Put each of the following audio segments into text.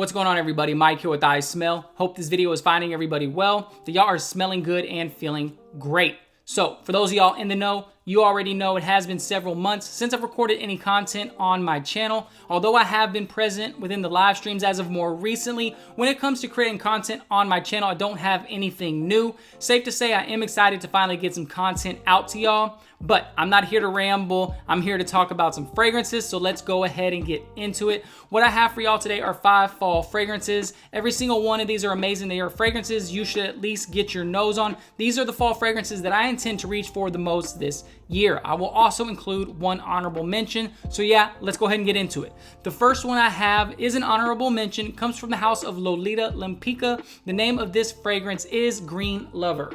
What's going on, everybody? Mike here with iSMELL. Hope this video is finding everybody well, that y'all are smelling good and feeling great. So for those of y'all in the know, you already know it has been several months since I've recorded any content on my channel. Although I have been present within the live streams as of more recently, when it comes to creating content on my channel, I don't have anything new. Safe to say I am excited to finally get some content out to y'all, but I'm not here to ramble. I'm here to talk about some fragrances, so let's go ahead and get into it. What I have for y'all today are 5 fall fragrances. Every single one of these are amazing. They are fragrances you should at least get your nose on. These are the fall fragrances that I intend to reach for the most this year. I will also include one honorable mention. So yeah, let's go ahead and get into it. The first one I have is an honorable mention. It comes from the house of Lolita Lempicka. The name of this fragrance is Green Lover.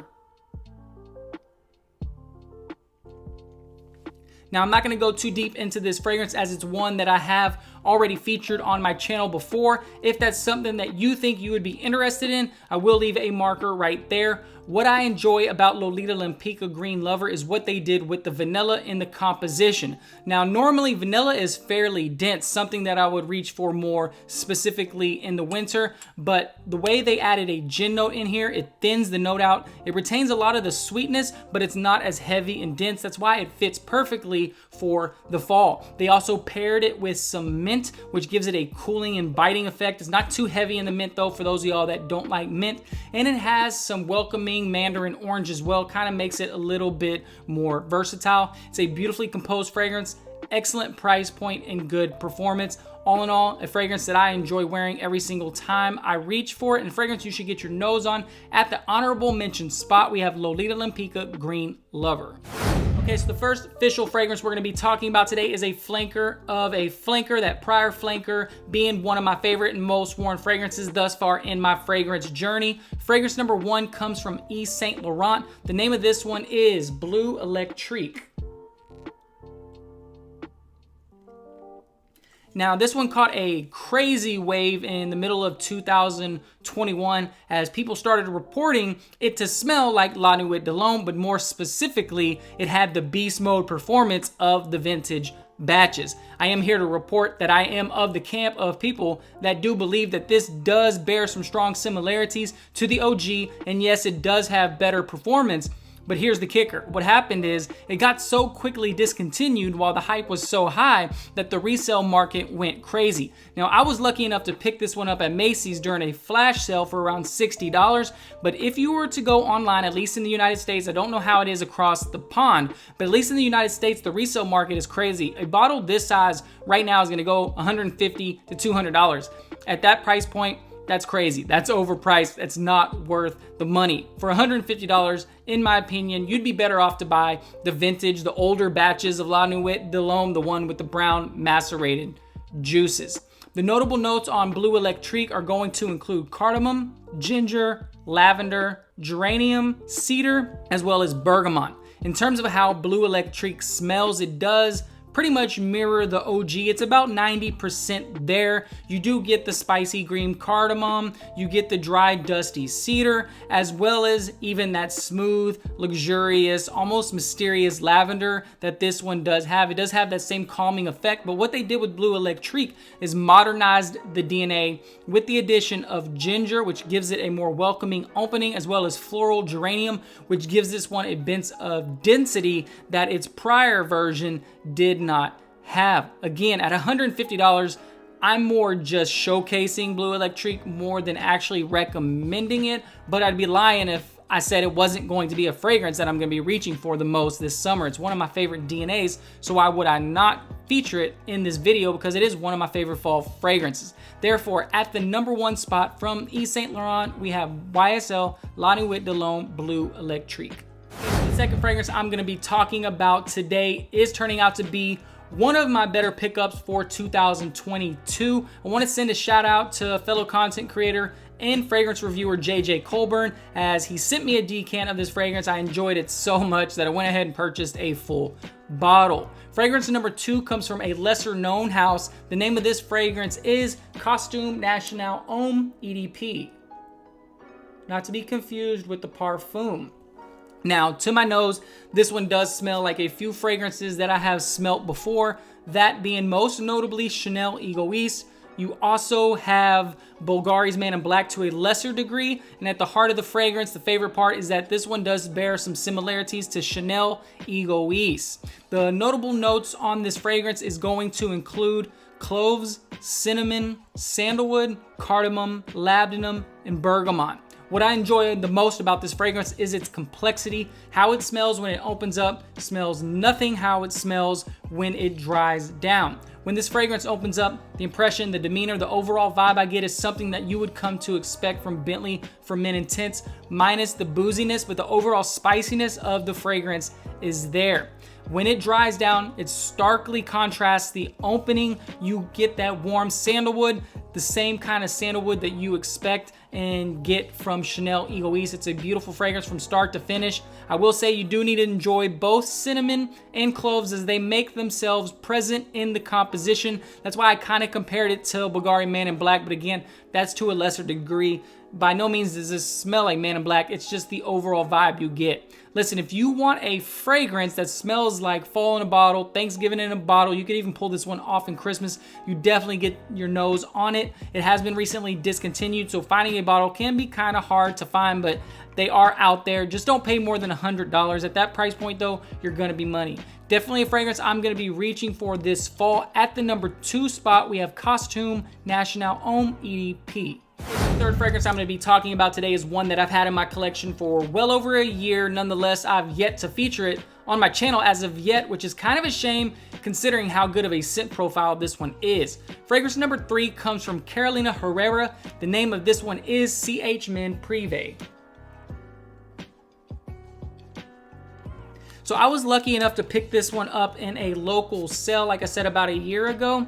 Now, I'm not going to go too deep into this fragrance as it's one that I have already featured on my channel before. If that's something that you think you would be interested in, I will leave a marker right there. What I enjoy about Lolita Lempicka Green Lover is what they did with the vanilla in the composition. Now, normally vanilla is fairly dense, something that I would reach for more specifically in the winter, but the way they added a gin note in here, it thins the note out. It retains a lot of the sweetness, but it's not as heavy and dense. That's why it fits perfectly for the fall. They also paired it with some mint, which gives it a cooling and biting effect. It's not too heavy in the mint though, for those of y'all that don't like mint. And it has some welcoming mandarin orange as well, kind of makes it a little bit more versatile. It's a beautifully composed fragrance, excellent price point and good performance. All in all, a fragrance that I enjoy wearing every single time I reach for it, and a fragrance you should get your nose on. At the honorable mention spot, we have Lolita Lempicka Green Lover. Okay, so the first official fragrance we're going to be talking about today is a flanker of a flanker, that prior flanker being one of my favorite and most worn fragrances thus far in my fragrance journey. Fragrance number 1 comes from Yves Saint Laurent. The name of this one is Bleu Electrique. Now, this one caught a crazy wave in the middle of 2021 as people started reporting it to smell like La Nuit de l'Homme, but more specifically, it had the beast mode performance of the vintage batches. I am here to report that I am of the camp of people that do believe that this does bear some strong similarities to the OG, and yes, it does have better performance. But here's the kicker. What happened is it got so quickly discontinued while the hype was so high that the resale market went crazy. Now, I was lucky enough to pick this one up at Macy's during a flash sale for around $60. But if you were to go online, at least in the United States, I don't know how it is across the pond, but at least in the United States, the resale market is crazy. A bottle this size right now is gonna go $150 to $200. At that price point, that's crazy. That's overpriced. That's not worth the money. For $150, in my opinion, you'd be better off to buy the vintage, the older batches of La Nuit de l'Homme, the one with the brown macerated juices. The notable notes on Bleu Electrique are going to include cardamom, ginger, lavender, geranium, cedar, as well as bergamot. In terms of how Bleu Electrique smells, it does pretty much mirror the OG. It's about 90% there. You do get the spicy green cardamom, you get the dry dusty cedar, as well as even that smooth, luxurious, almost mysterious lavender that this one does have. It does have that same calming effect, but what they did with Bleu Electrique is modernized the DNA with the addition of ginger, which gives it a more welcoming opening, as well as floral geranium, which gives this one a bit of density that its prior version did not have. Again, at $150, I'm more just showcasing Bleu Electrique more than actually recommending it, but I'd be lying if I said it wasn't going to be a fragrance that I'm going to be reaching for the most this summer. It's one of my favorite DNAs, so why would I not feature it in this video? Because it is one of my favorite fall fragrances. Therefore, at the number 1 spot from Yves Saint Laurent, we have YSL La Nuit de l'Homme Bleu Electrique. The second fragrance I'm going to be talking about today is turning out to be one of my better pickups for 2022. I want to send a shout out to fellow content creator and fragrance reviewer JJ Colburn, as he sent me a decant of this fragrance. I enjoyed it so much that I went ahead and purchased a full bottle. Fragrance number 2 comes from a lesser known house. The name of this fragrance is Costume National Homme EDP. Not to be confused with the Parfum. Now, to my nose, this one does smell like a few fragrances that I have smelt before, that being most notably Chanel Egoiste, You also have Bulgari's Man in Black to a lesser degree. And at the heart of the fragrance, the favorite part is that this one does bear some similarities to Chanel Egoise. The notable notes on this fragrance is going to include cloves, cinnamon, sandalwood, cardamom, labdanum, and bergamot. What I enjoy the most about this fragrance is its complexity. How it smells when it opens up smells nothing how it smells when it dries down. When this fragrance opens up, the impression, the demeanor, the overall vibe I get is something that you would come to expect from Bentley for Men Intense, minus the booziness, but the overall spiciness of the fragrance is there. When it dries down, it starkly contrasts the opening. You get that warm sandalwood, the same kind of sandalwood that you expect and get from Chanel Egoise. It's a beautiful fragrance from start to finish. I will say you do need to enjoy both cinnamon and cloves as they make themselves present in the composition. That's why I kind of compared it to Bulgari Man in Black, but again, that's to a lesser degree. By no means does this smell like Man in Black. It's just the overall vibe you get. Listen, if you want a fragrance that smells like fall in a bottle, Thanksgiving in a bottle, you could even pull this one off in Christmas. You definitely get your nose on it. It has been recently discontinued, so finding a bottle can be kind of hard to find, but they are out there. Just don't pay more than $100. At that price point though, you're gonna be money. Definitely a fragrance I'm gonna be reaching for this fall. At the number 2 spot, we have Costume National Homme EDP. The third fragrance I'm going to be talking about today is one that I've had in my collection for well over a year. Nonetheless, I've yet to feature it on my channel as of yet, which is kind of a shame considering how good of a scent profile this one is. Fragrance number 3 comes from Carolina Herrera. The name of this one is CH Men Privé. So I was lucky enough to pick this one up in a local sale, like I said, about a year ago,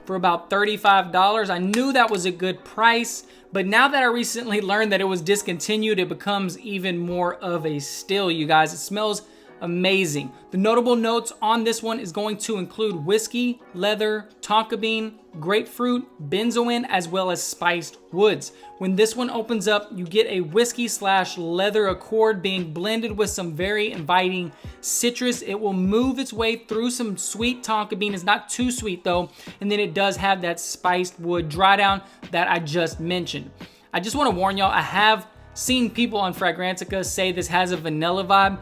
for about $35. I knew that was a good price, but now that I recently learned that it was discontinued, it becomes even more of a steal, you guys. It smells amazing. The notable notes on this one is going to include whiskey, leather, tonka bean, grapefruit, benzoin, as well as spiced woods. When this one opens up, you get a whiskey/leather accord being blended with some very inviting citrus. It will move its way through some sweet tonka bean. It's not too sweet though. And then it does have that spiced wood dry down that I just mentioned. I just want to warn y'all, I have seen people on Fragrantica say this has a vanilla vibe.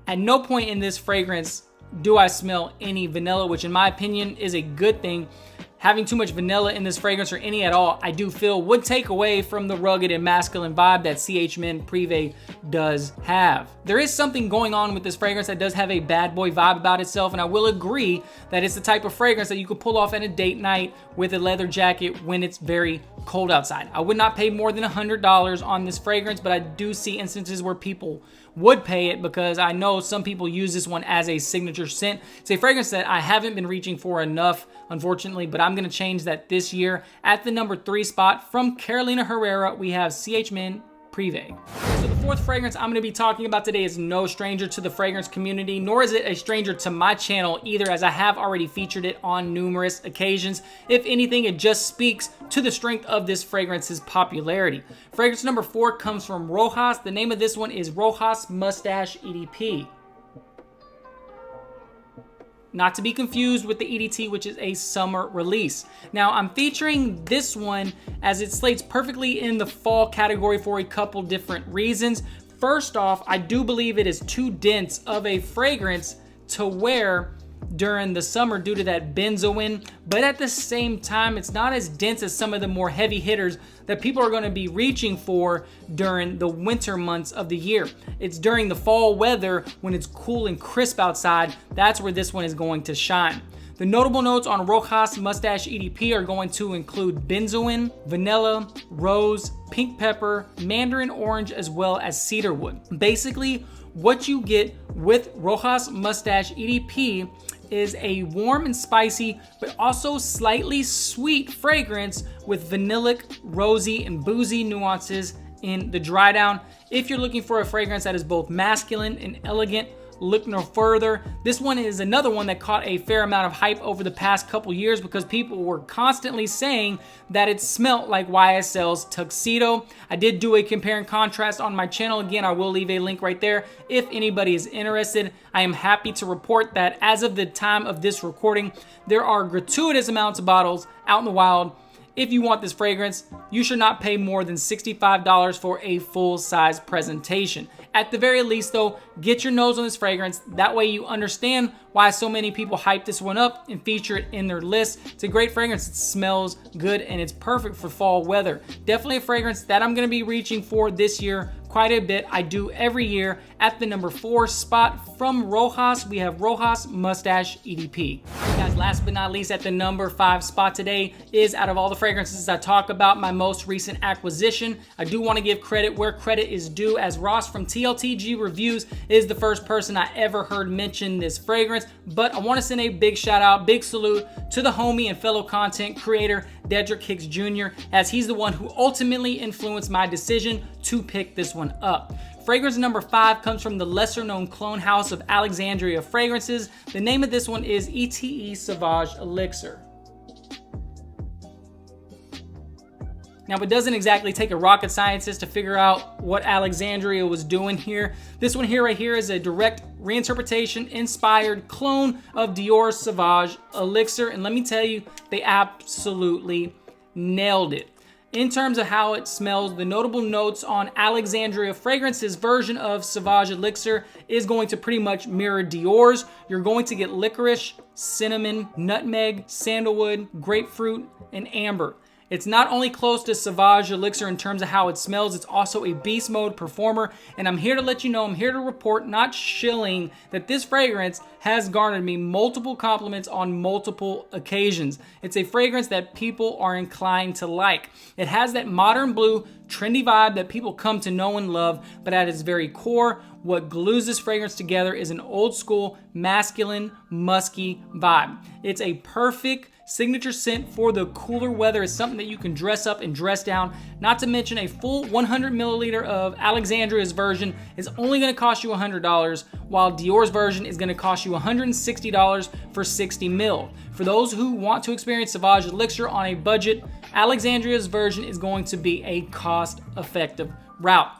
At no point in this fragrance do I smell any vanilla, which in my opinion is a good thing. Having too much vanilla in this fragrance, or any at all, I do feel would take away from the rugged and masculine vibe that CH Men Privé does have. There is something going on with this fragrance that does have a bad boy vibe about itself, and I will agree that it's the type of fragrance that you could pull off at a date night with a leather jacket when it's very cold outside. I would not pay more than $100 on this fragrance, but I do see instances where people would pay it because I know some people use this one as a signature scent. It's a fragrance that I haven't been reaching for enough, unfortunately, but I'm gonna change that this year. At the number 3 spot from Carolina Herrera, we have CH Men Privé. So the fourth fragrance I'm gonna be talking about today is no stranger to the fragrance community, nor is it a stranger to my channel either, as I have already featured it on numerous occasions. If anything, it just speaks to the strength of this fragrance's popularity. Fragrance number 4 comes from Rojas. The name of this one is Rojas Mustache EDP. Not to be confused with the EDT, which is a summer release. Now, I'm featuring this one as it slates perfectly in the fall category for a couple different reasons. First off, I do believe it is too dense of a fragrance to wear during the summer due to that benzoin, but at the same time, it's not as dense as some of the more heavy hitters that people are going to be reaching for during the winter months of the year. It's during the fall weather when it's cool and crisp outside, that's where this one is going to shine. The notable notes on Rojas Mustache EDP are going to include benzoin, vanilla, rose, pink pepper, mandarin orange, as well as cedarwood. Basically, what you get with Rojas Mustache EDP is a warm and spicy, but also slightly sweet fragrance with vanillic, rosy, and boozy nuances in the dry down. If you're looking for a fragrance that is both masculine and elegant, look no further. This one is another one that caught a fair amount of hype over the past couple years because people were constantly saying that it smelled like YSL's Tuxedo. I did do a compare and contrast on my channel. Again, I will leave a link right there if anybody is interested. I am happy to report that as of the time of this recording, there are gratuitous amounts of bottles out in the wild if you want this fragrance, you should not pay more than $65 for a full-size presentation. At the very least though, get your nose on this fragrance. That way you understand why so many people hype this one up and feature it in their list. It's a great fragrance. It smells good and it's perfect for fall weather. Definitely a fragrance that I'm gonna be reaching for this year quite a bit. I do every year. At the number 4 spot from Rojas, we have Rojas Mustache EDP. Guys, last but not least, at the number 5 spot today is, out of all the fragrances I talk about, my most recent acquisition. I do want to give credit where credit is due, as Ross from TLTG Reviews is the first person I ever heard mention this fragrance. But I want to send a big shout out, big salute to the homie and fellow content creator Dedrick Hicks Jr., as he's the one who ultimately influenced my decision to pick this one up. Fragrance number 5 comes from the lesser known clone house of Alexandria Fragrances. The name of this one is ETE Sauvage Elixir. Now, it doesn't exactly take a rocket scientist to figure out what Alexandria was doing here. This one here right here is a direct reinterpretation inspired clone of Dior's Sauvage Elixir, and let me tell you, they absolutely nailed it. In terms of how it smells, the notable notes on Alexandria Fragrance's version of Sauvage Elixir is going to pretty much mirror Dior's. You're going to get licorice, cinnamon, nutmeg, sandalwood, grapefruit, and amber. It's not only close to Sauvage Elixir in terms of how it smells, it's also a beast mode performer. And I'm here to let you know, I'm here to report, not shilling, that this fragrance has garnered me multiple compliments on multiple occasions. It's a fragrance that people are inclined to like. It has that modern blue, trendy vibe that people come to know and love, but at its very core, what glues this fragrance together is an old school, masculine, musky vibe. It's a perfect signature scent for the cooler weather. It's something that you can dress up and dress down. Not to mention, a full 100 milliliter of Alexandria's version is only going to cost you $100, while Dior's version is going to cost you $160 for 60 mil. For those who want to experience Sauvage Elixir on a budget, Alexandria's version is going to be a cost-effective route.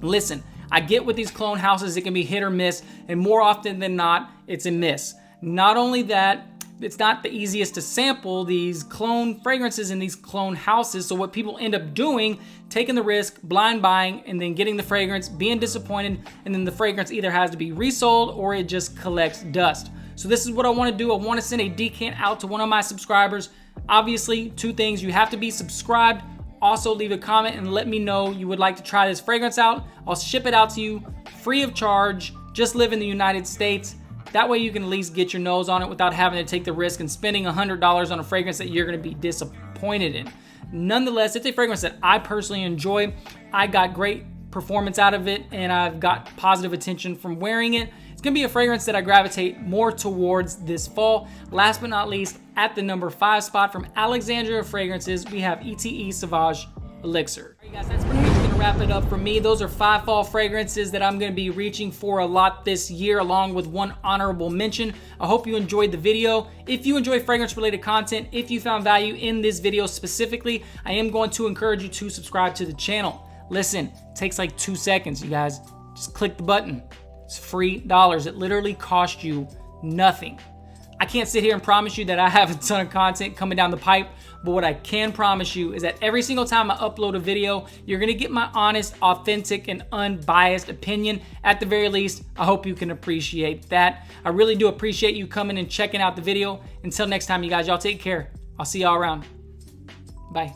Listen, I get with these clone houses, it can be hit or miss, and more often than not, it's a miss. Not only that, it's not the easiest to sample these clone fragrances in these clone houses. So what people end up doing, taking the risk, blind buying, and then getting the fragrance, being disappointed, and then the fragrance either has to be resold or it just collects dust. So this is what I want to do. I want to send a decant out to one of my subscribers. Obviously, 2 things. You have to be subscribed. Also, leave a comment and let me know you would like to try this fragrance out. I'll ship it out to you free of charge. Just live in the United States. That way you can at least get your nose on it without having to take the risk and spending $100 on a fragrance that you're going to be disappointed in. Nonetheless, it's a fragrance that I personally enjoy. I got great performance out of it, and I've got positive attention from wearing it. It's going to be a fragrance that I gravitate more towards this fall. Last but not least, at the number 5 spot from Alexandria Fragrances, we have ETE Sauvage Elixir. All right, guys, that's pretty much going to wrap it up for me. Those are 5 fall fragrances that I'm going to be reaching for a lot this year, along with 1 honorable mention. I hope you enjoyed the video. If you enjoy fragrance related content, if you found value in this video specifically, I am going to encourage you to subscribe to the channel. Listen, it takes like 2 seconds, you guys. Just click the button. It's free dollars. It literally costs you nothing. I can't sit here and promise you that I have a ton of content coming down the pipe, but what I can promise you is that every single time I upload a video, you're gonna get my honest, authentic, and unbiased opinion. At the very least, I hope you can appreciate that. I really do appreciate you coming and checking out the video. Until next time, you guys, y'all take care. I'll see y'all around. Bye.